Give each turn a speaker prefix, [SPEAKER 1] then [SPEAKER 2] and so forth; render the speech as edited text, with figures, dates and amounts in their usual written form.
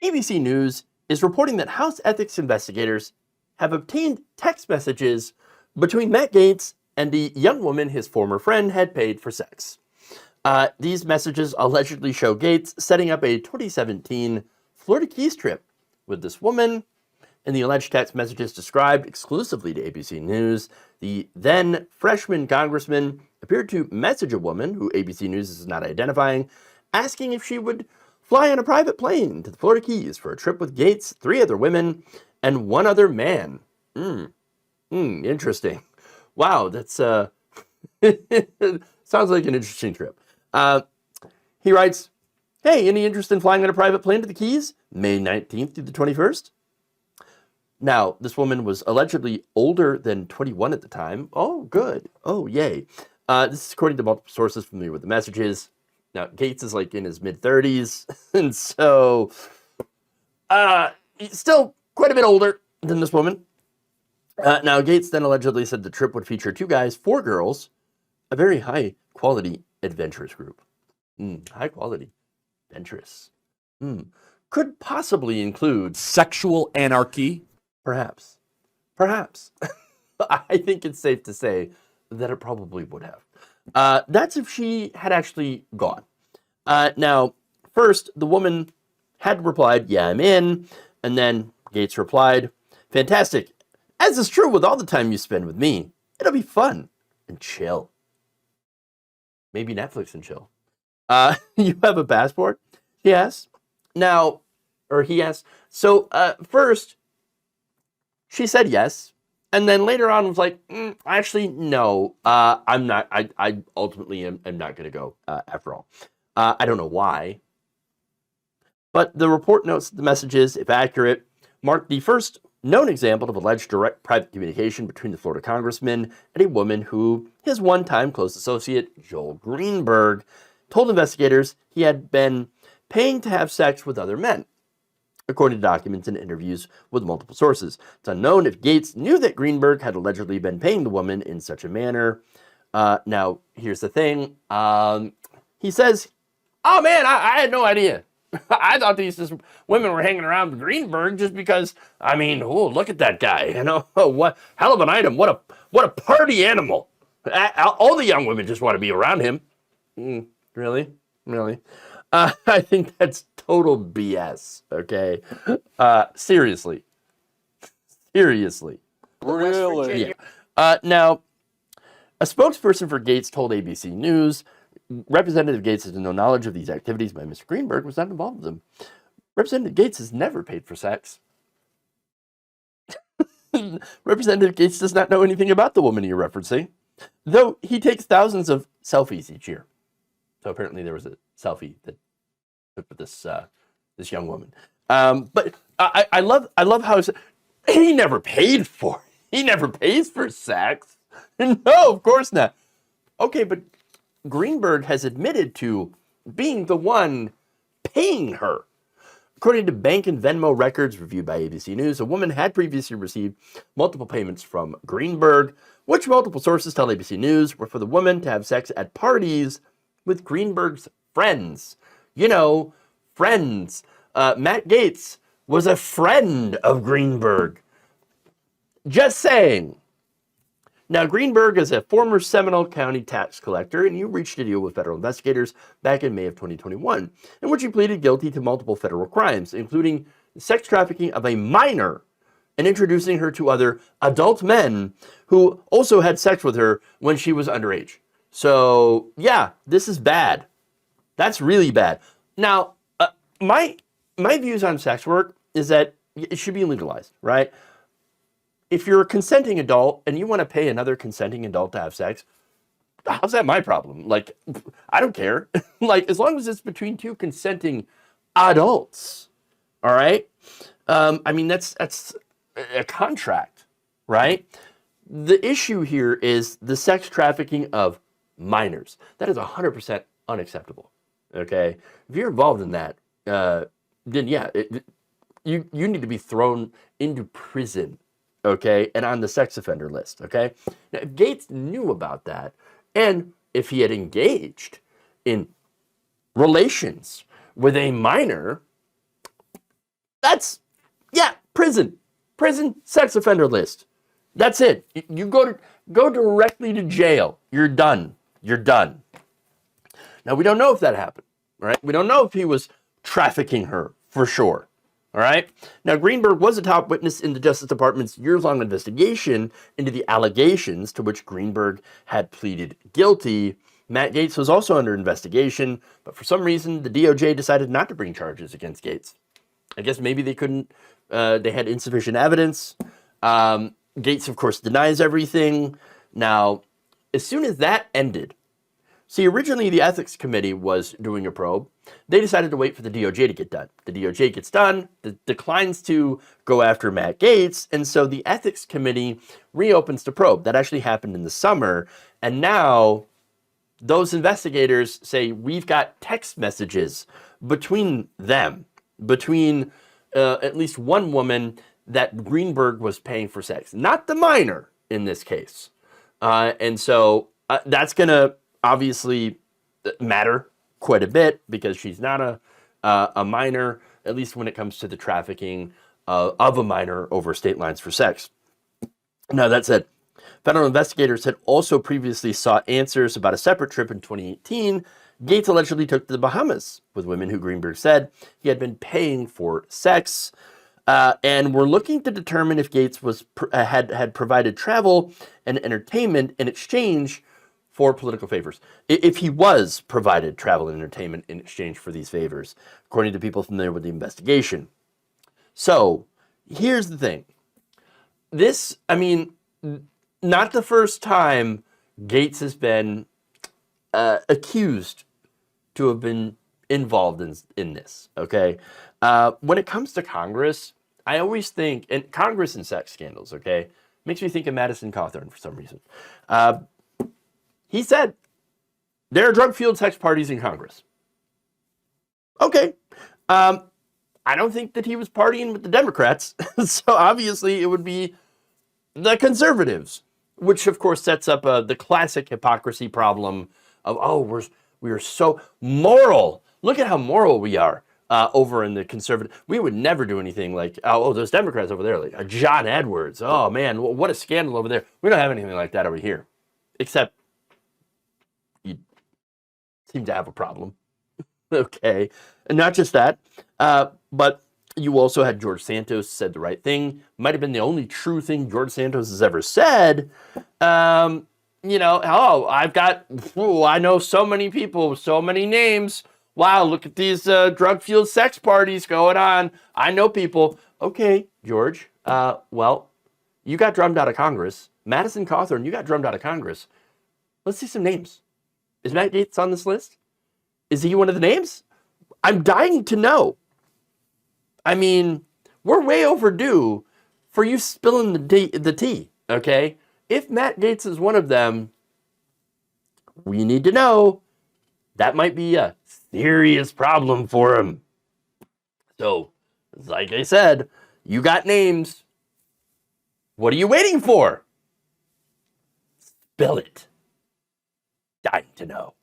[SPEAKER 1] ABC News is reporting that House Ethics investigators have obtained text messages between Matt Gaetz and the young woman his former friend had paid for sex. These messages allegedly show Gaetz setting up a 2017 Florida Keys trip with this woman. In the alleged text messages described exclusively to ABC News, the then freshman congressman appeared to message a woman, who ABC News is not identifying, asking if she would fly on a private plane to the Florida Keys for a trip with Gaetz, 3 other women, and 1 other man. Interesting. Wow, that's sounds like an interesting trip. He writes, hey, any interest in flying on a private plane to the Keys? May 19th through the 21st? Now, this woman was allegedly older than 21 at the time. Oh, good. Oh, yay. This is according to multiple sources familiar with the messages. Now, Gaetz is like in his mid-30s, and so he's still quite a bit older than this woman. Now, Gaetz then allegedly said the trip would feature 2 guys, 4 girls, a very high-quality adventurous group. High-quality, adventurous. Could possibly include
[SPEAKER 2] sexual anarchy.
[SPEAKER 1] Perhaps. Perhaps. I think it's safe to say that it probably would have. That's if she had actually gone. Now, first, the woman had replied, yeah, I'm in. And then Gaetz replied, fantastic. As is true with all the time you spend with me, it'll be fun and chill. Maybe Netflix and chill. You have a passport? He asked. Now, or he asked. So, first, she said yes. And then later on was like, actually, no, I'm not. I ultimately am not going to go after all. I don't know why. But the report notes that the messages, if accurate, marked the first known example of alleged direct private communication between the Florida congressman and a woman who his one-time close associate, Joel Greenberg, told investigators he had been paying to have sex with other men, according to documents and interviews with multiple sources. It's unknown if Gaetz knew that Greenberg had allegedly been paying the woman in such a manner. Now, here's the thing. He says, oh man, I had no idea. I thought these women were hanging around with Greenberg just because, I mean, oh, look at that guy. You know, what hell of an item. What a party animal. All the young women just want to be around him. Really? I think that's total BS, okay? Seriously.
[SPEAKER 2] Really?
[SPEAKER 1] Yeah. Now, a spokesperson for Gaetz told ABC News, Representative Gaetz has no knowledge of these activities by Mr. Greenberg, was not involved with them. Representative Gaetz has never paid for sex. Representative Gaetz does not know anything about the woman you're referencing, though he takes thousands of selfies each year. So apparently there was a selfie that took with this young woman. But I love how he never paid for it. He never pays for sex. No, of course not. Okay, but Greenberg has admitted to being the one paying her. According to bank and Venmo records reviewed by ABC News, a woman had previously received multiple payments from Greenberg, which multiple sources tell ABC News were for the woman to have sex at parties with Greenberg's friends. You know, friends. Matt Gaetz was a friend of Greenberg. Just saying. Now, Greenberg is a former Seminole County tax collector, and he reached a deal with federal investigators back in May of 2021, in which he pleaded guilty to multiple federal crimes, including sex trafficking of a minor and introducing her to other adult men who also had sex with her when she was underage. So, yeah, this is bad. That's really bad. Now, my views on sex work is that it should be legalized, right? If you're a consenting adult and you want to pay another consenting adult to have sex, how's that my problem? Like, I don't care. Like, as long as it's between 2 consenting adults, all right? I mean, that's a contract, right? The issue here is the sex trafficking of minors. That is 100% unacceptable, okay? If you're involved in that, then yeah, you need to be thrown into prison, okay, and on the sex offender list, okay? Now, if Gaetz knew about that, and if he had engaged in relations with a minor, That's, yeah, prison, sex offender list. That's it. You go directly to jail. You're done. Now, we don't know if that happened, right? We don't know if he was trafficking her for sure, all right? Now, Greenberg was a top witness in the Justice Department's years-long investigation into the allegations to which Greenberg had pleaded guilty. Matt Gaetz was also under investigation, but for some reason, the DOJ decided not to bring charges against Gaetz. I guess maybe they couldn't, they had insufficient evidence. Gaetz, of course, denies everything. Now, as soon as that ended, see, originally the Ethics Committee was doing a probe. They decided to wait for the DOJ to get done. The DOJ gets done, declines to go after Matt Gaetz, and so the Ethics Committee reopens the probe. That actually happened in the summer, and now those investigators say we've got text messages between them, between at least one woman that Greenberg was paying for sex, not the minor in this case. And so that's going to obviously matter quite a bit because she's not a minor, at least when it comes to the trafficking of a minor over state lines for sex. Now, that said, federal investigators had also previously sought answers about a separate trip in 2018. Gaetz allegedly took to the Bahamas with women who Greenberg said he had been paying for sex. And we're looking to determine if Gaetz had provided travel and entertainment in exchange for political favors. If he was provided travel and entertainment in exchange for these favors, according to people familiar with the investigation. So here's the thing. This, I mean, not the first time Gaetz has been accused to have been involved in this, okay? When it comes to Congress, I always think, and Congress and sex scandals, okay, makes me think of Madison Cawthorn for some reason. He said, there are drug-fueled sex parties in Congress. Okay. I don't think that he was partying with the Democrats, so obviously it would be the conservatives, which of course sets up the classic hypocrisy problem of, oh, we are so moral. Look at how moral we are over in the conservative. We would never do anything like, oh, those Democrats over there, like John Edwards. Oh man, what a scandal over there. We don't have anything like that over here, except you seem to have a problem. Okay, and not just that, but you also had George Santos said the right thing. Might have been the only true thing George Santos has ever said. You know, oh, I know so many people, so many names. Wow, look at these drug-fueled sex parties going on. I know people. Okay, George, well, you got drummed out of Congress. Madison Cawthorn, you got drummed out of Congress. Let's see some names. Is Matt Gaetz on this list? Is he one of the names? I'm dying to know. I mean, we're way overdue for you spilling the tea, okay? If Matt Gaetz is one of them, we need to know. That might be a serious problem for him. So, like I said, you got names. What are you waiting for? Spill it. Dying to know.